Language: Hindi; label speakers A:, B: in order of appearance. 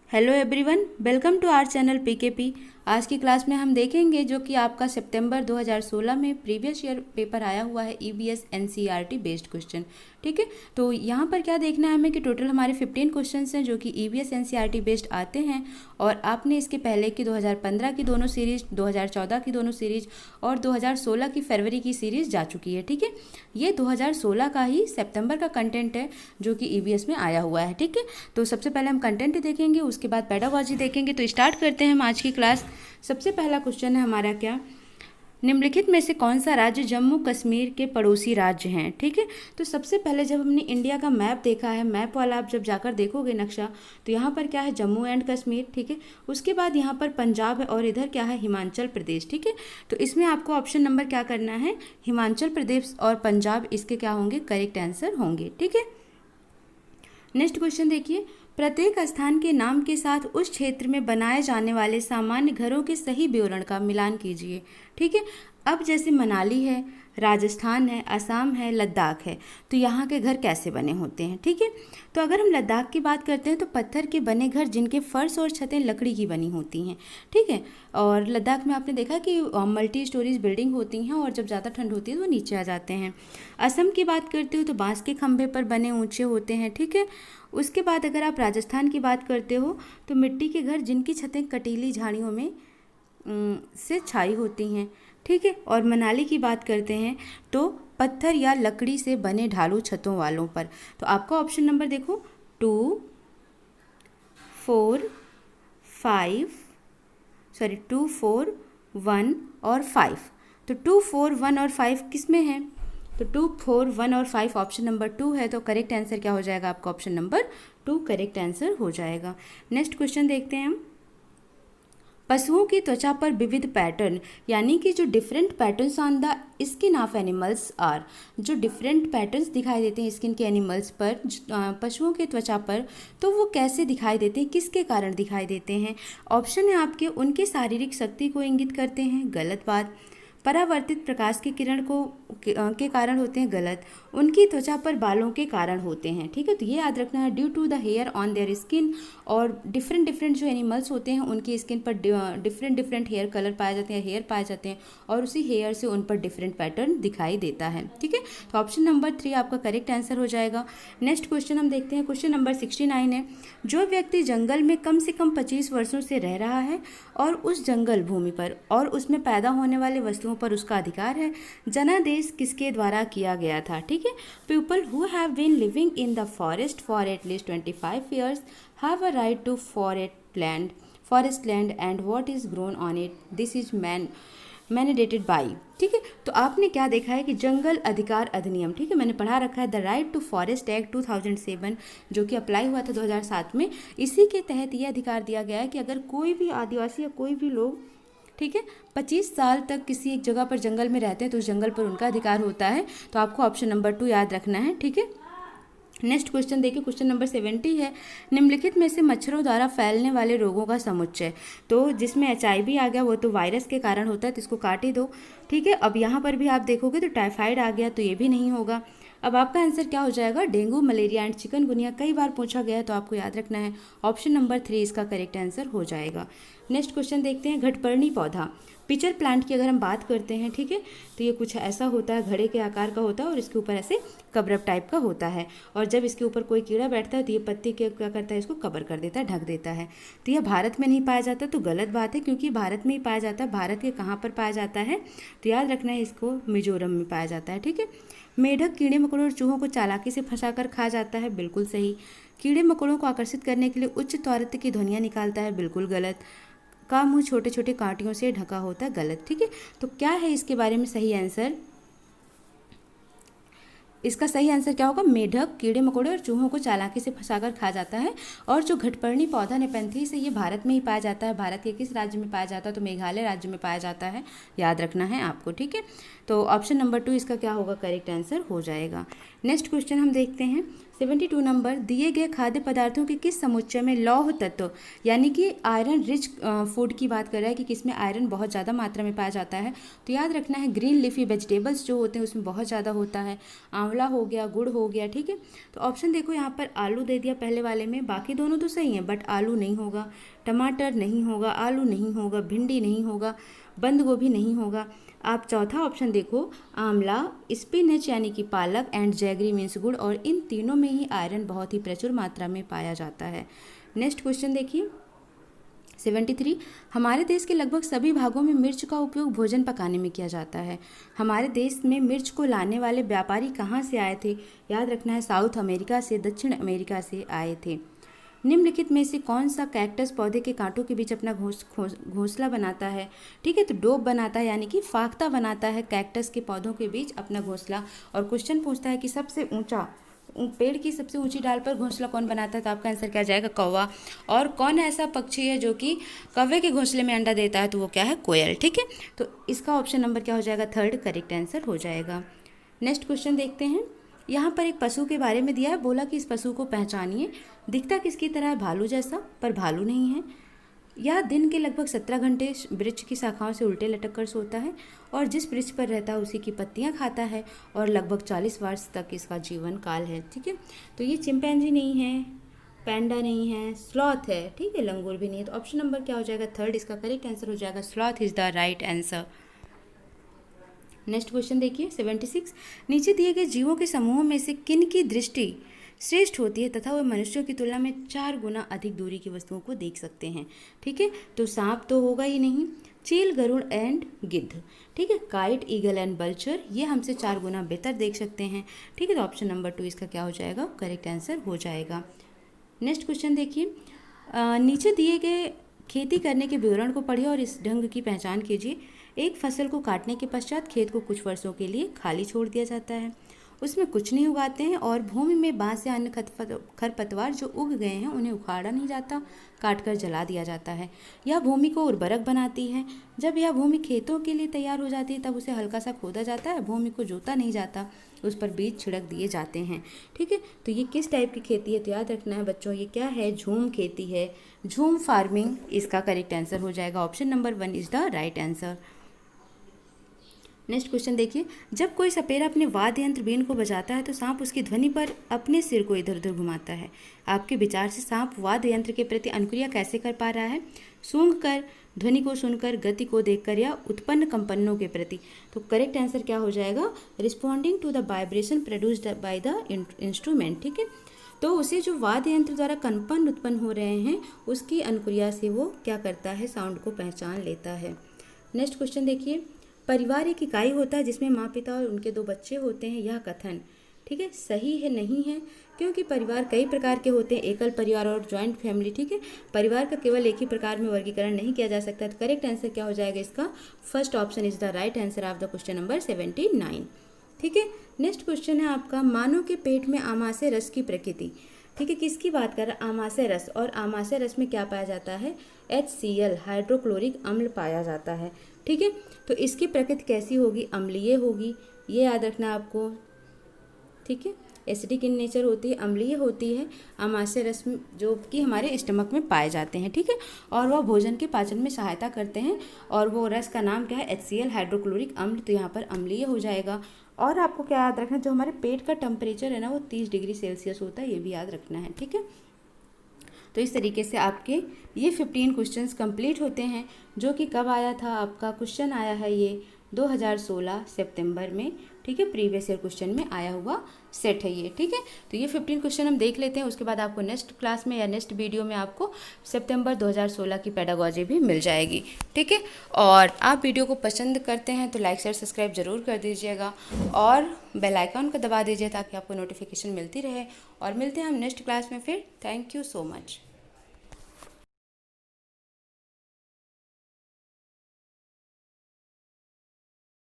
A: Hello everyone, welcome to our channel PKP. आज की क्लास में हम देखेंगे जो कि आपका सितंबर 2016 में प्रीवियस ईयर पेपर आया हुआ है ईवीएस एनसीईआरटी बेस्ड क्वेश्चन। ठीक है, तो यहाँ पर क्या देखना है हमें कि टोटल हमारे 15 क्वेश्चंस हैं जो कि ईवीएस एनसीईआरटी बेस्ड आते हैं। और आपने इसके पहले की 2015 की दोनों सीरीज, 2014 की दोनों सीरीज और 2016 की फरवरी की सीरीज जा चुकी है। ठीक है, ये 2016 का ही सितंबर का कंटेंट है जो कि ईवीएस में आया हुआ है। ठीक है, तो सबसे पहले हम कंटेंट देखेंगे, उसके बाद पेडागोजी देखेंगे। तो स्टार्ट करते हैं हम आज की क्लास। सबसे पहला क्वेश्चन है हमारा क्या, निम्नलिखित में से कौन सा राज्य जम्मू कश्मीर के पड़ोसी राज्य हैं। ठीक है, तो सबसे पहले जब हमने इंडिया का मैप देखा है, मैप वाला आप जब जाकर देखोगे नक्शा, तो यहाँ पर क्या है, जम्मू एंड कश्मीर। ठीक है, उसके बाद यहाँ पर पंजाब है और इधर क्या है, हिमाचल प्रदेश। ठीक है, तो इसमें आपको ऑप्शन नंबर क्या करना है, हिमाचल प्रदेश और पंजाब इसके क्या होंगे, करेक्ट आंसर होंगे। ठीक है, नेक्स्ट क्वेश्चन देखिए, प्रत्येक स्थान के नाम के साथ उस क्षेत्र में बनाए जाने वाले सामान्य घरों के सही विवरण का मिलान कीजिए। ठीक है, अब जैसे मनाली है, राजस्थान है, असम है, लद्दाख है, तो यहाँ के घर कैसे बने होते हैं। ठीक है, तो अगर हम लद्दाख की बात करते हैं तो पत्थर के बने घर जिनके फर्श और छतें लकड़ी की बनी होती हैं। ठीक है, और लद्दाख में आपने देखा कि मल्टी स्टोरीज बिल्डिंग होती हैं और जब ज़्यादा ठंड होती है तो वो नीचे आ जाते हैं। असम की बात करते हो तो बांस के खंभे पर बने ऊंचे होते हैं। ठीक है, उसके बाद अगर आप राजस्थान की बात करते हो तो मिट्टी के घर जिनकी छतें कटीली झाड़ियों में से छाई होती हैं। ठीक है, और मनाली की बात करते हैं तो पत्थर या लकड़ी से बने ढालू छतों वालों पर। तो आपका ऑप्शन नंबर देखो 2, 4, 5, 2, 4, 1 और 5। तो 2, 4, 1 और 5 किस में है, तो 2, 4, 1 और 5 ऑप्शन नंबर 2 है। तो करेक्ट आंसर क्या हो जाएगा आपका, ऑप्शन नंबर 2 करेक्ट आंसर हो जाएगा। नेक्स्ट क्वेश्चन देखते हैं हम, पशुओं की त्वचा पर विविध पैटर्न, यानी कि जो different patterns on the skin of animals are, जो डिफरेंट पैटर्न्स दिखाई देते हैं स्किन के एनिमल्स पर, पशुओं के त्वचा पर, तो वो कैसे दिखाई देते हैं, किसके कारण दिखाई देते हैं। ऑप्शन है आपके, उनकी शारीरिक शक्ति को इंगित करते हैं, गलत बात। परावर्तित प्रकाश की किरण के कारण होते हैं, गलत। उनकी त्वचा पर बालों के कारण होते हैं। ठीक है, तो ये याद रखना है, due to the hair on their skin. और डिफरेंट जो एनिमल्स होते हैं उनकी स्किन पर डिफरेंट हेयर कलर पाए जाते हैं, हेयर पाए जाते हैं, और उसी हेयर से उन पर डिफरेंट पैटर्न दिखाई देता है। ठीक है, तो ऑप्शन नंबर 3 आपका करेक्ट आंसर हो जाएगा। नेक्स्ट क्वेश्चन हम देखते हैं, क्वेश्चन नंबर 69 है, जो व्यक्ति जंगल में कम से कम 25 वर्षों से रह रहा है और उस जंगल भूमि पर और उसमें पैदा होने वाले वस्तुओं पर उसका अधिकार है, जनादेश किसके द्वारा किया गया था। ठीक है, people who have been living in the forest for at least 25 years have a right to forest land and what is grown on it, this is mandated by. ठीक है, तो आपने क्या देखा है कि जंगल अधिकार अधिनियम, ठीक है, मैंने पढ़ा रखा है the right to forest act 2007 जो कि अप्लाई हुआ था 2007 में। इसी के तहत ये अधिकार दिया गया है कि अगर कोई भी आदिवासी या कोई भी लोग, ठीक है, 25 साल तक किसी एक जगह पर जंगल में रहते हैं तो उस जंगल पर उनका अधिकार होता है। तो आपको ऑप्शन नंबर 2 याद रखना है। ठीक है, नेक्स्ट क्वेश्चन देखिए, क्वेश्चन नंबर 70 है, निम्नलिखित में से मच्छरों द्वारा फैलने वाले रोगों का समुच्चय। तो जिसमें HIV आ गया वो तो वायरस के कारण होता है, तो इसको काट ही दो। ठीक है, अब यहाँ पर भी आप देखोगे तो टाइफाइड आ गया, तो ये भी नहीं होगा। अब आपका आंसर क्या हो जाएगा, डेंगू, मलेरिया एंड चिकनगुनिया। कई बार पूछा गया है तो आपको याद रखना है, ऑप्शन नंबर 3 इसका करेक्ट आंसर हो जाएगा। नेक्स्ट क्वेश्चन देखते हैं, घटपर्णी पौधा, पिचर प्लांट की अगर हम बात करते हैं, ठीक है, तो ये कुछ ऐसा होता है, घड़े के आकार का होता है और इसके ऊपर ऐसे कवरअप टाइप का होता है, और जब इसके ऊपर कोई कीड़ा बैठता है तो ये पत्ती क्या करता है, इसको कवर कर देता है, ढक देता है। तो यह भारत में नहीं पाया जाता, तो गलत बात है, क्योंकि भारत में ही पाया जाता है। भारत के कहाँ पर पाया जाता है, तो याद रखना है, इसको मिजोरम में पाया जाता है। ठीक है, मेढक कीड़े मकोड़ों और चूहों को चालाकी से फंसाकर खा जाता है, बिल्कुल सही। कीड़े मकोड़ों को आकर्षित करने के लिए उच्च त्वरित की ध्वनियाँ निकालता है, बिल्कुल गलत। का मुंह छोटे छोटे कांटियों से ढका होता है, गलत। ठीक है, तो क्या है इसके बारे में सही आंसर, इसका सही आंसर क्या होगा, मेढक कीड़े मकोड़े और चूहों को चालाकी से फंसाकर खा जाता है। और जो घटपर्णी पौधा नेपेंथीस है, ये भारत में ही पाया जाता है। भारत के किस राज्य में पाया जाता है, तो मेघालय राज्य में पाया जाता है, याद रखना है आपको। ठीक है, तो ऑप्शन नंबर 2 इसका क्या होगा, करेक्ट आंसर हो जाएगा। नेक्स्ट क्वेश्चन हम देखते हैं, 72 नंबर, दिए गए खाद्य पदार्थों के किस समुच्चय में लौह तत्व यानी कि आयरन रिच फूड की बात कर रहा है कि किसमें आयरन बहुत ज़्यादा मात्रा में पाया जाता है। तो याद रखना है ग्रीन लीफी वेजिटेबल्स जो होते हैं उसमें बहुत ज़्यादा होता है। आंवला हो गया, गुड़ हो गया, ठीक है। तो ऑप्शन देखो यहाँ पर आलू दे दिया पहले वाले में, बाकी दोनों तो सही हैं बट आलू नहीं होगा, टमाटर नहीं होगा, आलू नहीं होगा, भिंडी नहीं होगा, बंद गोभी नहीं होगा। आप चौथा ऑप्शन देखो, आंवला, स्पिनच यानी कि पालक एंड जैगरी मीन्स गुड़, और इन तीनों में ही आयरन बहुत ही प्रचुर मात्रा में पाया जाता है। नेक्स्ट क्वेश्चन देखिए 73, हमारे देश के लगभग सभी भागों में मिर्च का उपयोग भोजन पकाने में किया जाता है। हमारे देश में मिर्च को लाने वाले व्यापारी कहाँ से आए थे? याद रखना है साउथ अमेरिका से, दक्षिण अमेरिका से आए थे। निम्नलिखित में से कौन सा कैक्टस पौधे के कांटों के बीच अपना घोंसला बनाता है? ठीक है, तो डोब बनाता है यानी कि फाख्ता बनाता है कैक्टस के पौधों के बीच अपना घोंसला। और क्वेश्चन पूछता है कि सबसे ऊंचा पेड़ की सबसे ऊंची डाल पर घोंसला कौन बनाता है? तो आपका आंसर क्या जाएगा? कौवा। और कौन ऐसा पक्षी है जो कि कौवे के घोंसले में अंडा देता है? तो वो क्या है? कोयल। ठीक है, तो इसका ऑप्शन नंबर क्या हो जाएगा? थर्ड करेक्ट आंसर हो जाएगा। नेक्स्ट क्वेश्चन देखते हैं। यहाँ पर एक पशु के बारे में दिया है, बोला कि इस पशु को पहचानिए। दिखता किसकी तरह है? भालू जैसा, पर भालू नहीं है। यह दिन के लगभग 17 घंटे वृक्ष की शाखाओं से उल्टे लटक कर सोता है और जिस वृक्ष पर रहता है उसी की पत्तियां खाता है और लगभग 40 वर्ष तक इसका जीवन काल है। ठीक है, तो ये चिंपैंजी नहीं है, पैंडा नहीं है, स्लॉथ है। ठीक है, लंगूर भी नहीं है। तो ऑप्शन नंबर क्या हो जाएगा? थर्ड इसका करेक्ट आंसर हो जाएगा। Sloth is the right answer. Next question देखिए 76, नीचे दिए गए जीवों के समूहों में से किन की दृष्टि श्रेष्ठ होती है तथा वह मनुष्यों की तुलना में 4 गुना अधिक दूरी की वस्तुओं को देख सकते हैं? ठीक है, तो सांप तो होगा ही नहीं, चील, गरुड़ एंड गिद्ध। ठीक है, काइट, ईगल एंड बल्चर, ये हमसे 4 गुना बेहतर देख सकते हैं। ठीक है, तो ऑप्शन नंबर 2 इसका क्या हो जाएगा? करेक्ट आंसर हो जाएगा। नेक्स्ट क्वेश्चन देखिए, नीचे दिए गए खेती करने के विवरण को पढ़िए और इस ढंग की पहचान कीजिए। एक फसल को काटने के पश्चात खेत को कुछ वर्षों के लिए खाली छोड़ दिया जाता है, उसमें कुछ नहीं उगाते हैं और भूमि में बांस या अन्य खरपतवार जो उग गए हैं उन्हें उखाड़ा नहीं जाता, काटकर जला दिया जाता है। यह भूमि को उर्वरक बनाती है। जब यह भूमि खेतों के लिए तैयार हो जाती है तब उसे हल्का सा खोदा जाता है, भूमि को जोता नहीं जाता, उस पर बीज छिड़क दिए जाते हैं। ठीक है, तो ये किस टाइप की खेती है? तो याद रखना है बच्चों, ये क्या है? झूम खेती है, झूम फार्मिंग इसका करेक्ट आंसर हो जाएगा। Option number 1 is the right answer. Next question देखिए, जब कोई सपेरा अपने वाद्य यंत्र बीन को बजाता है तो सांप उसकी ध्वनि पर अपने सिर को इधर उधर घुमाता है। आपके विचार से सांप वाद्य यंत्र के प्रति अनुक्रिया कैसे कर पा रहा है? सूंघ कर, ध्वनि को सुनकर, गति को देखकर या उत्पन्न कंपनों के प्रति? तो करेक्ट आंसर क्या हो जाएगा? Responding to the vibration produced by the instrument. ठीक है, तो उसे जो वाद्य यंत्र द्वारा कंपन उत्पन्न हो रहे हैं उसकी अनुक्रिया से वो क्या करता है? साउंड को पहचान लेता है। नेक्स्ट क्वेश्चन देखिए, परिवार एक इकाई होता है जिसमें माँ पिता और उनके 2 बच्चे होते हैं। यह कथन ठीक है सही है? नहीं है, क्योंकि परिवार कई प्रकार के होते हैं, एकल परिवार और जॉइंट फैमिली। ठीक है, परिवार का केवल एक ही प्रकार में वर्गीकरण नहीं किया जा सकता। तो करेक्ट आंसर क्या हो जाएगा इसका? First option is the right answer of the question number 79। ठीक है, नेक्स्ट क्वेश्चन है आपका, मानव के पेट में आमाशय रस की प्रकृति। ठीक है, किसकी बात कर रहा है? आमाशय रस। और आमाशय रस में क्या पाया जाता है? HCl हाइड्रोक्लोरिक अम्ल पाया जाता है। ठीक है, तो इसकी प्रकृति कैसी होगी? अम्लीय होगी, ये याद रखना आपको। ठीक है, एसिडिक इन नेचर होती है, अम्लीय होती है। आमाशय रस जो कि हमारे स्टमक में पाए जाते हैं। ठीक है, और वह भोजन के पाचन में सहायता करते हैं और वो रस का नाम क्या है? HCl हाइड्रोक्लोरिक अम्ल। तो यहाँ पर अम्लीय हो जाएगा। और आपको क्या याद रखना, जो हमारे पेट का टेम्परेचर है ना वो 30 डिग्री सेल्सियस होता है, ये भी याद रखना है। ठीक है, तो इस तरीके से आपके ये 15 क्वेश्चंस कंप्लीट होते हैं, जो कि कब आया था? आपका क्वेश्चन आया है ये 2016 सितंबर में। ठीक है, प्रीवियस ईयर क्वेश्चन में आया हुआ सेट है ये। ठीक है, तो ये 15 क्वेश्चन हम देख लेते हैं, उसके बाद आपको नेक्स्ट क्लास में या नेक्स्ट वीडियो में आपको सितंबर 2016 की पेडागॉजी भी मिल जाएगी। ठीक है, और आप वीडियो को पसंद करते हैं तो लाइक शेयर सब्सक्राइब जरूर कर दीजिएगा और बेल आइकॉन को दबा दीजिए ताकि आपको नोटिफिकेशन मिलती रहे। और मिलते हैं हम नेक्स्ट क्लास में फिर। Thank you so much.